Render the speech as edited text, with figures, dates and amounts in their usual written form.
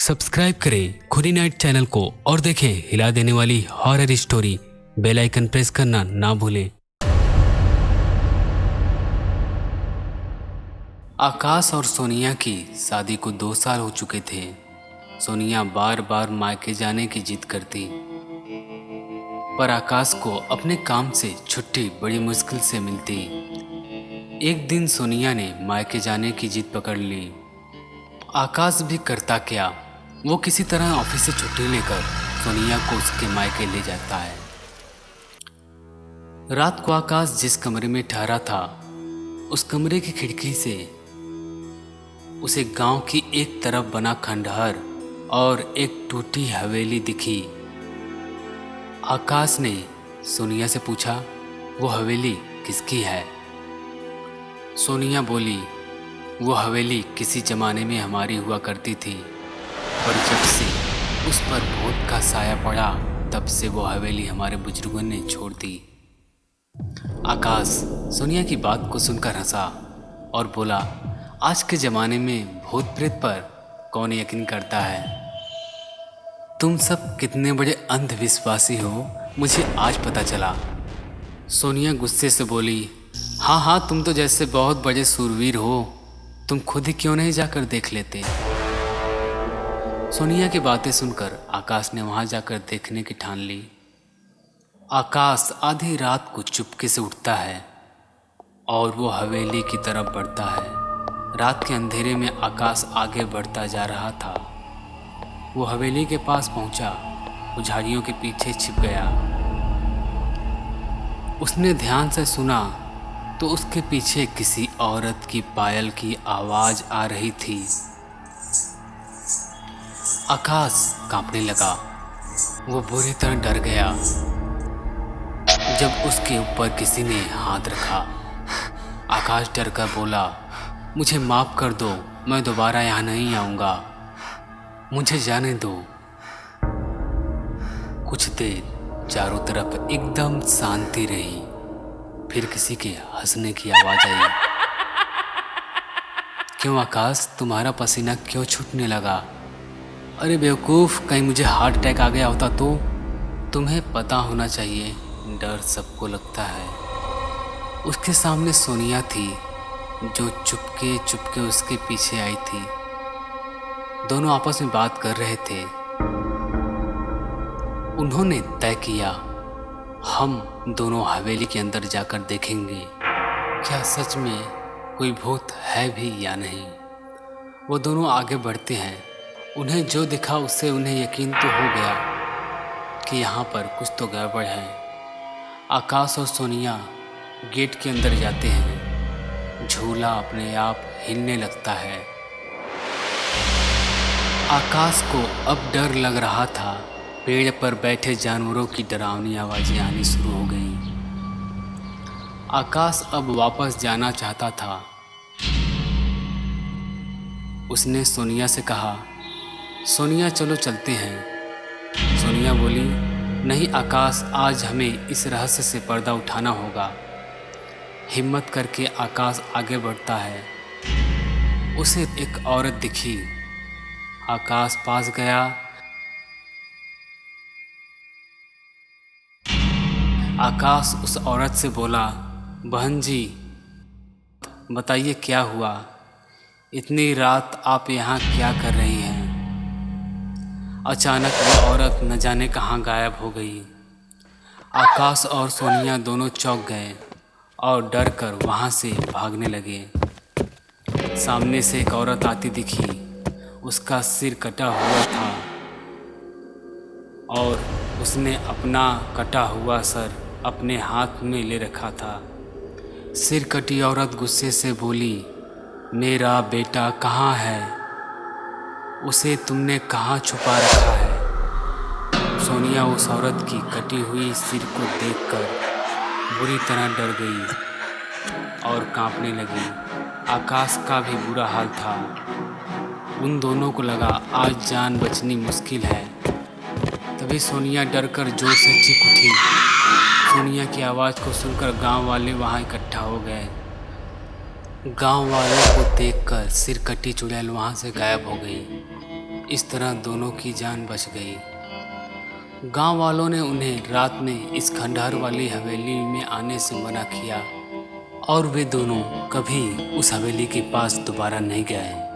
Subscribe करें खुदी night channel को और देखें हिला देने वाली horror story. Bell icon press करना ना भूलें। आकाश और सोनिया की शादी को 2 साल हो चुके थे। सोनिया बार बार मायके जाने की जिद करती, पर आकाश को अपने काम से छुट्टी बड़ी मुश्किल से मिलती। एक दिन सोनिया ने मायके जाने की जिद पकड़ ली। आकाश भी करता क्या, वो किसी तरह ऑफिस से छुट्टी लेकर सोनिया को उसके मायके ले जाता है। रात को आकाश जिस कमरे में ठहरा था, उस कमरे की खिड़की से उसे गांव की एक तरफ बना खंडहर और एक टूटी हवेली दिखी। आकाश ने सोनिया से पूछा, वो हवेली किसकी है? सोनिया बोली, वो हवेली किसी जमाने में हमारी हुआ करती थी, पर जब से उस पर भूत का साया पड़ा, तब से वो हवेली हमारे बुजुर्गों ने छोड़ दी। आकाश सोनिया की बात को सुनकर हंसा और बोला, आज के ज़माने में भूत प्रेत पर कौन यकीन करता है? तुम सब कितने बड़े अंधविश्वासी हो, मुझे आज पता चला। सोनिया गुस्से से बोली, हाँ, तुम तो जैसे बहुत बड़े सूरवीर हो, तुम खुद ही क्यों नहीं जाकर देख लेते? सोनिया की बातें सुनकर आकाश ने वहां जाकर देखने की ठान ली। आकाश आधी रात को चुपके से उठता है और वो हवेली की तरफ बढ़ता है। रात के अंधेरे में आकाश आगे बढ़ता जा रहा था। वो हवेली के पास पहुंचा, वो झाड़ियों के पीछे छिप गया। उसने ध्यान से सुना तो उसके पीछे किसी औरत की पायल की आवाज आ रही थी। आकाश कांपने लगा, वो बुरी तरह डर गया जब उसके ऊपर किसी ने हाथ रखा। आकाश डर कर बोला, मुझे माफ कर दो, मैं दोबारा यहाँ नहीं आऊँगा, मुझे जाने दो। कुछ देर चारों तरफ एकदम शांति रही, फिर किसी के हंसने की आवाज आई। क्यों आकाश, तुम्हारा पसीना क्यों छूटने लगा? अरे बेवकूफ़, कहीं मुझे हार्ट अटैक आ गया होता तो? तुम्हें पता होना चाहिए, डर सबको लगता है। उसके सामने सोनिया थी, जो चुपके चुपके उसके पीछे आई थी। दोनों आपस में बात कर रहे थे। उन्होंने तय किया, हम दोनों हवेली के अंदर जाकर देखेंगे क्या सच में कोई भूत है भी या नहीं। वो दोनों आगे बढ़ते हैं। उन्हें जो दिखा उससे उन्हें यकीन तो हो गया कि यहाँ पर कुछ तो गड़बड़ है। आकाश और सोनिया गेट के अंदर जाते हैं। झूला अपने आप हिलने लगता है। आकाश को अब डर लग रहा था। पेड़ पर बैठे जानवरों की डरावनी आवाज़ें आनी शुरू हो गईं। आकाश अब वापस जाना चाहता था। उसने सोनिया से कहा, सोनिया चलो चलते हैं। सोनिया बोली, नहीं आकाश, आज हमें इस रहस्य से पर्दा उठाना होगा। हिम्मत करके आकाश आगे बढ़ता है। उसे एक औरत दिखी। आकाश पास गया। आकाश उस औरत से बोला, बहन जी बताइए क्या हुआ? इतनी रात आप यहाँ क्या कर रही हैं? अचानक वो औरत न जाने कहाँ गायब हो गई। आकाश और सोनिया दोनों चौंक गए और डर कर वहाँ से भागने लगे। सामने से एक औरत आती दिखी। उसका सिर कटा हुआ था और उसने अपना कटा हुआ सर अपने हाथ में ले रखा था। सिर कटी औरत गुस्से से बोली, मेरा बेटा कहाँ है? उसे तुमने कहाँ छुपा रखा है? सोनिया उस औरत की कटी हुई सिर को देखकर बुरी तरह डर गई और कांपने लगी। आकाश का भी बुरा हाल था। उन दोनों को लगा आज जान बचनी मुश्किल है। तभी सोनिया डरकर जोर से चीख उठी। सोनिया की आवाज़ को सुनकर गांव वाले वहां इकट्ठा हो गए। गांव वालों को देखकर सिर कटी चुड़ैल वहां से गायब हो गई। इस तरह दोनों की जान बच गई। गांव वालों ने उन्हें रात में इस खंडहर वाली हवेली में आने से मना किया और वे दोनों कभी उस हवेली के पास दोबारा नहीं गए।